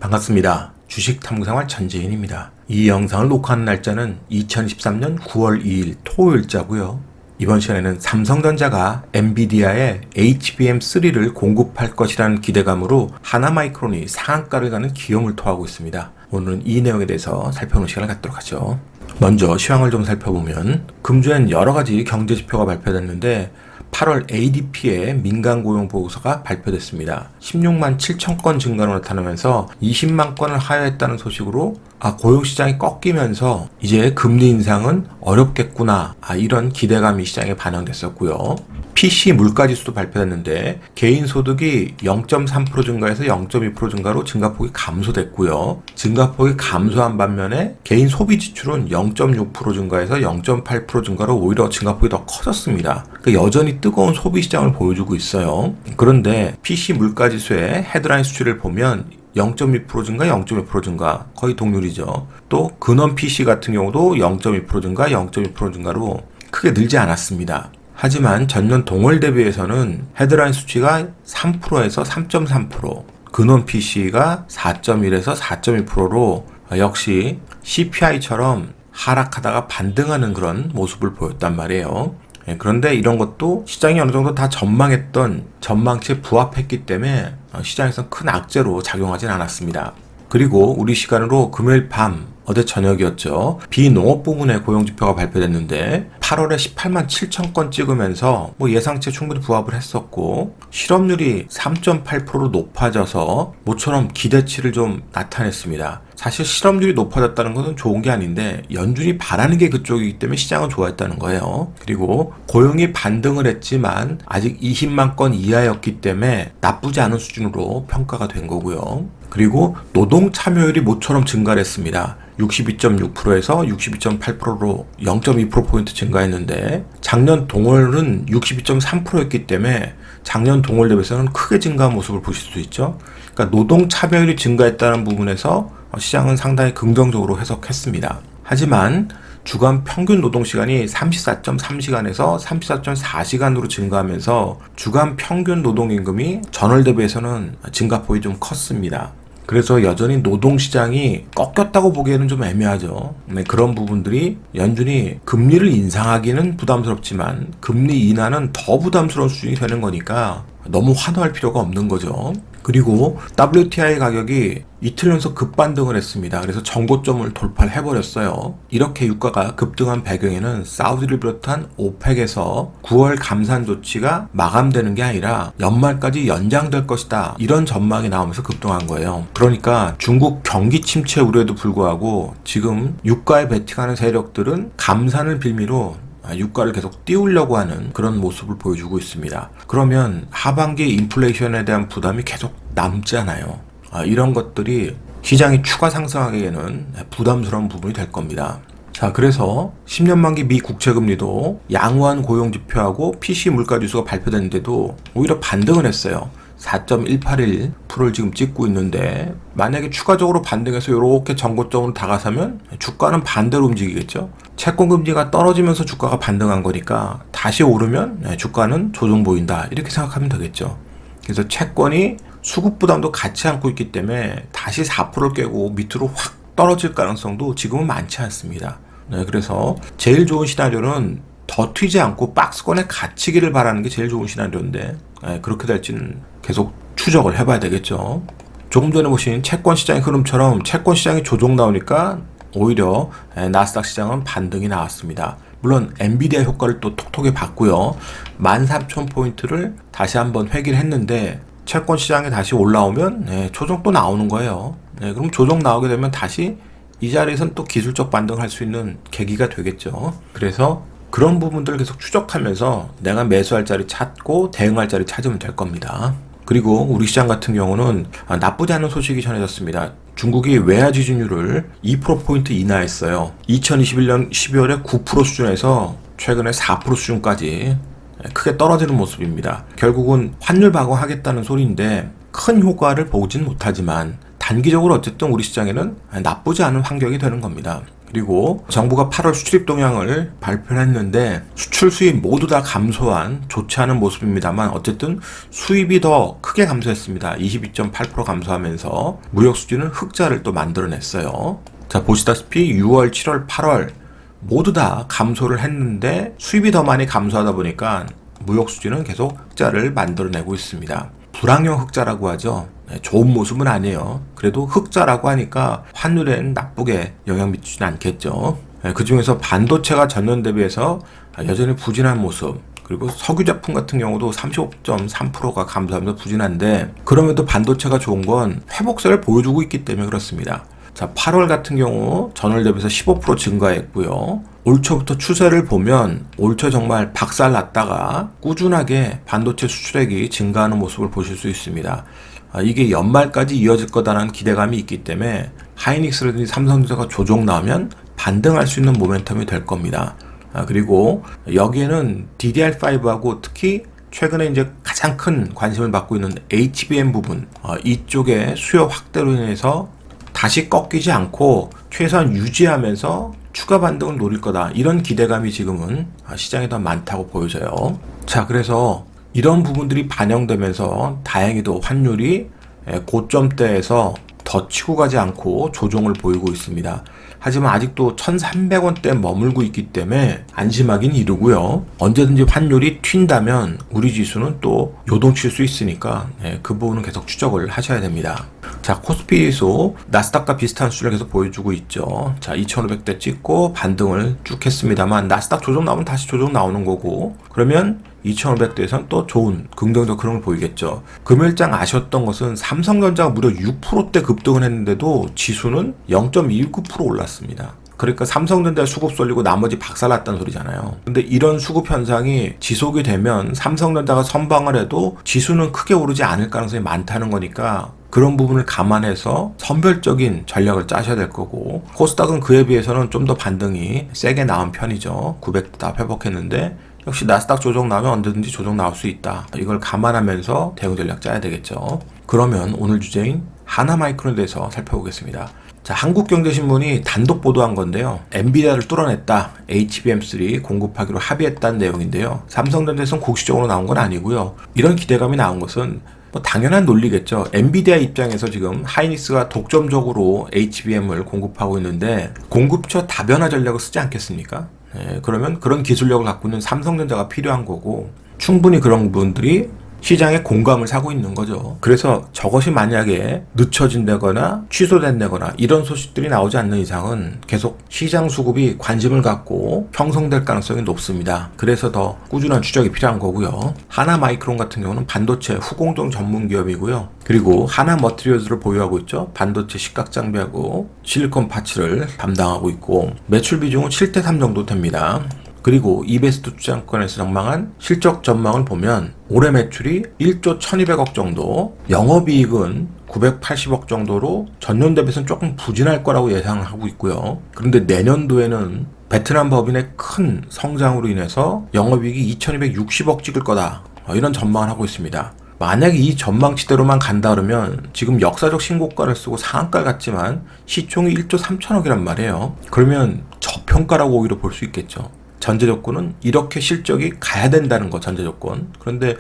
반갑습니다. 주식탐구생활 전재인입니다. 이 영상을 녹화하는 날짜는 2023년 9월 2일 토요일자고요. 이번 시간에는 삼성전자가 엔비디아의 HBM3를 공급할 것이라는 기대감으로 하나마이크론이 상한가를 가는 기염을 토하고 있습니다. 오늘은 이 내용에 대해서 살펴보는 시간을 갖도록 하죠. 먼저 시황을 좀 살펴보면 금주엔 여러가지 경제지표가 발표됐는데 8월 ADP의 민간 고용 보고서가 발표됐습니다. 16만 7천 건 증가로 나타나면서 20만 건을 하회했다는 소식으로 고용시장이 꺾이면서 이제 금리 인상은 어렵겠구나 이런 기대감이 시장에 반영됐었고요. PC 물가지수도 발표됐는데 개인소득이 0.3% 증가해서 0.2% 증가로 증가폭이 감소됐고요. 증가폭이 감소한 반면에 개인 소비 지출은 0.6% 증가해서 0.8% 증가로 오히려 증가폭이 더 커졌습니다. 그러니까 여전히 뜨거운 소비 시장을 보여주고 있어요. 그런데 PC 물가지수의 헤드라인 수치를 보면 0.2% 증가, 0.2% 증가 거의 동률이죠. 또 근원 PC 같은 경우도 0.2% 증가, 0.2% 증가로 크게 늘지 않았습니다. 하지만 전년 동월 대비해서는 헤드라인 수치가 3%에서 3.3%, 근원 PC가 4.1에서 4.2%로 역시 CPI처럼 하락하다가 반등하는 그런 모습을 보였단 말이에요. 그런데 이런 것도 시장이 어느 정도 다 전망했던 전망치에 부합했기 때문에 시장에서 큰 악재로 작용하진 않았습니다. 그리고 우리 시간으로 금요일 밤 어제 저녁이었죠. 비농업 부문의 고용지표가 발표됐는데 8월에 18만 7천 건 찍으면서 예상치에 충분히 부합을 했었고 실업률이 3.8%로 높아져서 모처럼 기대치를 좀 나타냈습니다. 사실 실업률이 높아졌다는 것은 좋은 게 아닌데 연준이 바라는 게 그쪽이기 때문에 시장은 좋아했다는 거예요. 그리고 고용이 반등을 했지만 아직 20만 건 이하였기 때문에 나쁘지 않은 수준으로 평가가 된 거고요. 그리고 노동 참여율이 모처럼 증가를 했습니다. 62.6%에서 62.8%로 0.2%포인트 증가했는데 작년 동월은 62.3%였기 때문에 작년 동월 대비해서는 크게 증가한 모습을 보실 수 있죠. 그러니까 노동 참여율이 증가했다는 부분에서 시장은 상당히 긍정적으로 해석했습니다. 하지만 주간 평균 노동시간이 34.3시간에서 34.4시간으로 증가하면서 주간 평균 노동임금이 전월 대비해서는 증가폭이 좀 컸습니다. 그래서 여전히 노동시장이 꺾였다고 보기에는 좀 애매하죠. 그런 부분들이 연준이 금리를 인상하기는 부담스럽지만 금리 인하는 더 부담스러운 수준이 되는 거니까 너무 환호할 필요가 없는 거죠. 그리고 WTI 가격이 이틀 연속 급반등을 했습니다. 그래서 정고점을 돌파를 해버렸어요. 이렇게 유가가 급등한 배경에는 사우디를 비롯한 오펙에서 9월 감산 조치가 마감되는 게 아니라 연말까지 연장될 것이다. 이런 전망이 나오면서 급등한 거예요. 그러니까 중국 경기 침체 우려에도 불구하고 지금 유가에 베팅하는 세력들은 감산을 빌미로 유가를 계속 띄우려고 하는 그런 모습을 보여주고 있습니다. 그러면 하반기 인플레이션에 대한 부담이 계속 남잖아요. 이런 것들이 시장이 추가 상승하기에는 부담스러운 부분이 될 겁니다. 자, 그래서 10년 만기 미 국채금리도 양호한 고용지표하고 PC 물가지수가 발표됐는데도 오히려 반등을 했어요. 4.181%를 지금 찍고 있는데 만약에 추가적으로 반등해서 이렇게 전고점으로 다가서면 주가는 반대로 움직이겠죠. 채권금리가 떨어지면서 주가가 반등한 거니까 다시 오르면 주가는 조정 보인다 이렇게 생각하면 되겠죠. 그래서 채권이 수급 부담도 같이 안고 있기 때문에 다시 4%를 깨고 밑으로 확 떨어질 가능성도 지금은 많지 않습니다. 그래서 제일 좋은 시나리오는 더 튀지 않고 박스권에 갇히기를 바라는 게 제일 좋은 시나리오인데 그렇게 될지는 계속 추적을 해봐야 되겠죠. 조금 전에 보신 채권 시장의 흐름처럼 채권 시장이 조정 나오니까 오히려 나스닥 시장은 반등이 나왔습니다. 물론 엔비디아 효과를 또 톡톡히 봤고요. 13,000포인트를 다시 한번 회귀를 했는데 채권 시장에 다시 올라오면 조정 또 나오는 거예요. 그럼 조정 나오게 되면 다시 이 자리에서는 또 기술적 반등할 수 있는 계기가 되겠죠. 그래서 그런 부분들을 계속 추적하면서 내가 매수할 자리 찾고 대응할 자리 찾으면 될 겁니다. 그리고 우리 시장 같은 경우는 나쁘지 않은 소식이 전해졌습니다. 중국이 외화 지준율을 2%포인트 인하했어요. 2021년 12월에 9% 수준에서 최근에 4% 수준까지 크게 떨어지는 모습입니다. 결국은 환율 방어하겠다는 소리인데 큰 효과를 보진 못하지만 단기적으로 어쨌든 우리 시장에는 나쁘지 않은 환경이 되는 겁니다. 그리고 정부가 8월 수출입 동향을 발표했는데 수출 수입 모두 다 감소한 좋지 않은 모습입니다만 어쨌든 수입이 더 크게 감소했습니다. 22.8% 감소하면서 무역 수지는 흑자를 또 만들어냈어요. 자, 보시다시피 6월, 7월, 8월 모두 다 감소를 했는데 수입이 더 많이 감소하다 보니까 무역 수지는 계속 흑자를 만들어내고 있습니다. 불황형 흑자라고 하죠. 좋은 모습은 아니에요. 그래도 흑자라고 하니까 환율에는 나쁘게 영향 미치진 않겠죠. 그 중에서 반도체가 전년 대비해서 여전히 부진한 모습, 그리고 석유 제품 같은 경우도 35.3%가 감소하면서 부진한데 그럼에도 반도체가 좋은 건 회복세를 보여주고 있기 때문에 그렇습니다. 자, 8월 같은 경우 전월 대비해서 15% 증가했고요. 올 초부터 추세를 보면 올 초 정말 박살 났다가 꾸준하게 반도체 수출액이 증가하는 모습을 보실 수 있습니다. 이게 연말까지 이어질 거다라는 기대감이 있기 때문에 하이닉스라든지 삼성전자가 조정 나오면 반등할 수 있는 모멘텀이 될 겁니다. 그리고 여기에는 DDR5하고 특히 최근에 이제 가장 큰 관심을 받고 있는 HBM 부분, 이쪽의 수요 확대로 인해서 다시 꺾이지 않고 최소한 유지하면서 추가 반등을 노릴 거다. 이런 기대감이 지금은 시장에 더 많다고 보여져요. 자, 그래서 이런 부분들이 반영되면서 다행히도 환율이 고점대에서 더 치고 가지 않고 조정을 보이고 있습니다. 하지만 아직도 1,300원대에 머물고 있기 때문에 안심하긴 이르고요. 언제든지 환율이 튄다면 우리 지수는 또 요동칠 수 있으니까 그 부분은 계속 추적을 하셔야 됩니다. 자, 코스피 지수 나스닥과 비슷한 수를 계속 보여주고 있죠. 자, 2,500대 찍고 반등을 쭉 했습니다만 나스닥 조정 나오면 다시 조정 나오는 거고, 그러면 2,500대에서는 또 좋은 긍정적 흐름을 보이겠죠. 금요일장 아쉬웠던 것은 삼성전자가 무려 6%대 급등을 했는데도 지수는 0.19% 올랐습니다. 그러니까 삼성전자 수급 쏠리고 나머지 박살났다는 소리잖아요. 근데 이런 수급 현상이 지속이 되면 삼성전자가 선방을 해도 지수는 크게 오르지 않을 가능성이 많다는 거니까 그런 부분을 감안해서 선별적인 전략을 짜셔야 될 거고, 코스닥은 그에 비해서는 좀 더 반등이 세게 나온 편이죠. 900대 다 회복했는데 역시 나스닥 조정 나오면 언제든지 조정 나올 수 있다. 이걸 감안하면서 대응 전략 짜야 되겠죠. 그러면 오늘 주제인 하나마이크론에 대해서 살펴보겠습니다. 자, 한국경제신문이 단독 보도한 건데요. 엔비디아를 뚫어냈다. HBM3 공급하기로 합의했다는 내용인데요. 삼성전자에서는 공식적으로 나온 건 아니고요. 이런 기대감이 나온 것은 뭐 당연한 논리겠죠. 엔비디아 입장에서 지금 하이닉스가 독점적으로 HBM을 공급하고 있는데 공급처 다변화 전략을 쓰지 않겠습니까? 그러면 그런 기술력을 갖고 있는 삼성전자가 필요한 거고, 충분히 그런 분들이 시장에 공감을 사고 있는 거죠. 그래서 저것이 만약에 늦춰진다거나 취소된다거나 이런 소식들이 나오지 않는 이상은 계속 시장 수급이 관심을 갖고 형성될 가능성이 높습니다. 그래서 더 꾸준한 추적이 필요한 거고요. 하나마이크론 같은 경우는 반도체 후공정 전문 기업이고요. 그리고 하나머티리얼즈를 보유하고 있죠. 반도체 식각 장비하고 실리콘 파츠를 담당하고 있고 매출 비중은 7대3 정도 됩니다. 그리고 이베스트 투자증권에서 전망한 실적 전망을 보면 올해 매출이 1조 1200억 정도, 영업이익은 980억 정도로 전년 대비해서는 조금 부진할 거라고 예상을 하고 있고요. 그런데 내년도에는 베트남 법인의 큰 성장으로 인해서 영업이익이 2260억 찍을 거다. 이런 전망을 하고 있습니다. 만약에 이 전망치대로만 간다 그러면 지금 역사적 신고가를 쓰고 상한가를 갔지만 시총이 1조 3천억이란 말이에요. 그러면 저평가라고 오히려 볼 수 있겠죠. 전제 조건은 이렇게 실적이 가야 된다는 거, 전제 조건. 그런데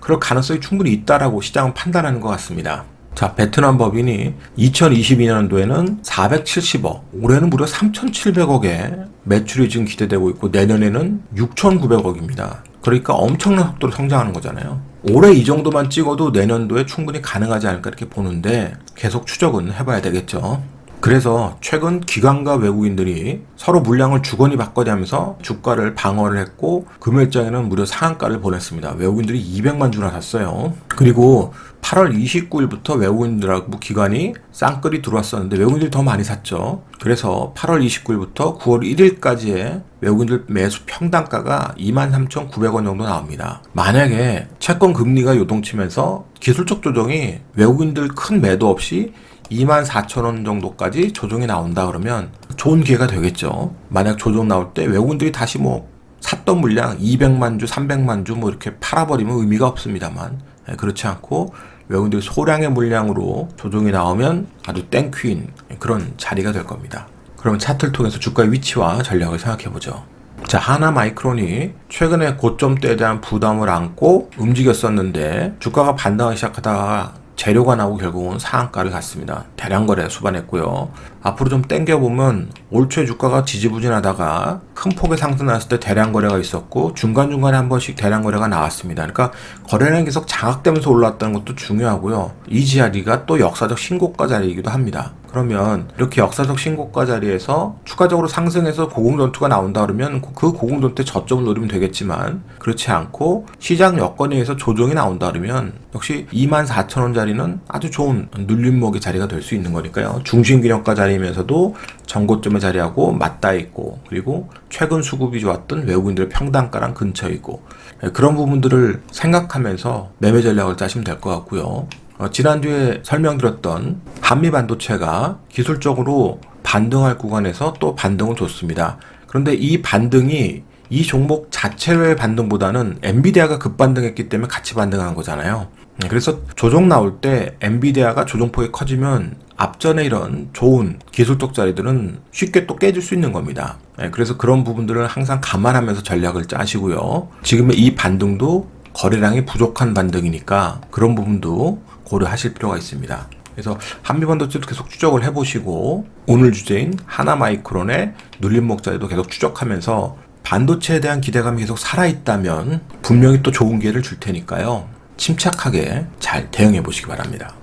그럴 가능성이 충분히 있다라고 시장은 판단하는 것 같습니다. 자, 베트남 법인이 2022년도에는 470억, 올해는 무려 3,700억의 매출이 지금 기대되고 있고 내년에는 6,900억입니다. 그러니까 엄청난 속도로 성장하는 거잖아요. 올해 이 정도만 찍어도 내년도에 충분히 가능하지 않을까 이렇게 보는데 계속 추적은 해봐야 되겠죠. 그래서 최근 기관과 외국인들이 서로 물량을 주거니 받거니 하면서 주가를 방어를 했고 금요일장에는 무려 상한가를 보냈습니다. 외국인들이 200만 주나 샀어요. 그리고 8월 29일부터 외국인들하고 기관이 쌍끌이 들어왔었는데 외국인들이 더 많이 샀죠. 그래서 8월 29일부터 9월 1일까지의 외국인들 매수 평단가가 23,900원 정도 나옵니다. 만약에 채권 금리가 요동치면서 기술적 조정이 외국인들 큰 매도 없이 24,000원 정도까지 조정이 나온다 그러면 좋은 기회가 되겠죠. 만약 조정 나올 때 외국인들이 다시 뭐 샀던 물량 200만 주, 300만 주 뭐 이렇게 팔아버리면 의미가 없습니다만, 그렇지 않고 외국인들이 소량의 물량으로 조정이 나오면 아주 땡큐인 그런 자리가 될 겁니다. 그러면 차트를 통해서 주가의 위치와 전략을 생각해보죠. 자, 하나마이크론이 최근에 고점대에 대한 부담을 안고 움직였었는데 주가가 반등하기 시작하다가 재료가 나오고 결국은 상한가를 갔습니다. 대량 거래 수반했고요. 앞으로 좀 땡겨보면 올 초에 주가가 지지부진하다가 큰 폭의 상승 났을 때 대량 거래가 있었고 중간중간에 한 번씩 대량 거래가 나왔습니다. 그러니까 거래량이 계속 장악되면서 올라왔다는 것도 중요하고요. 이 자리가 또 역사적 신고가 자리이기도 합니다. 그러면 이렇게 역사적 신고가 자리에서 추가적으로 상승해서 고공전투가 나온다 그러면 그 고공전투의 저점을 노리면 되겠지만 그렇지 않고 시장 여건에 의해서 조정이 나온다 그러면 역시 24,000원짜리는 아주 좋은 눌림목의 자리가 될 수 있는 거니까요. 중심균형가 자리이면서도 전고점의 자리하고 맞닿아 있고 그리고 최근 수급이 좋았던 외국인들의 평단가랑 근처에 있고 그런 부분들을 생각하면서 매매 전략을 짜시면 될 것 같고요. 지난주에 설명드렸던 한미반도체가 기술적으로 반등할 구간에서 또 반등을 줬습니다. 그런데 이 반등이 이 종목 자체의 반등보다는 엔비디아가 급반등했기 때문에 같이 반등한 거잖아요. 그래서 조정 나올 때 엔비디아가 조정폭이 커지면 앞전에 이런 좋은 기술적 자리들은 쉽게 또 깨질 수 있는 겁니다. 그래서 그런 부분들을 항상 감안하면서 전략을 짜시고요. 지금의 이 반등도 거래량이 부족한 반등이니까 그런 부분도 고려하실 필요가 있습니다. 그래서 한미반도체도 계속 추적을 해보시고 오늘 주제인 하나마이크론의 눌림목 자리도 계속 추적하면서 반도체에 대한 기대감이 계속 살아있다면 분명히 또 좋은 기회를 줄 테니까요. 침착하게 잘 대응해 보시기 바랍니다.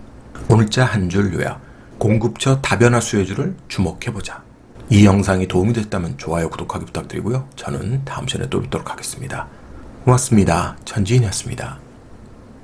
오늘자 한 줄 요약. 공급처 다변화 수혜주를 주목해보자. 이 영상이 도움이 됐다면 좋아요, 구독하기 부탁드리고요. 저는 다음 시간에 또 뵙도록 하겠습니다. 고맙습니다. 전지인이었습니다.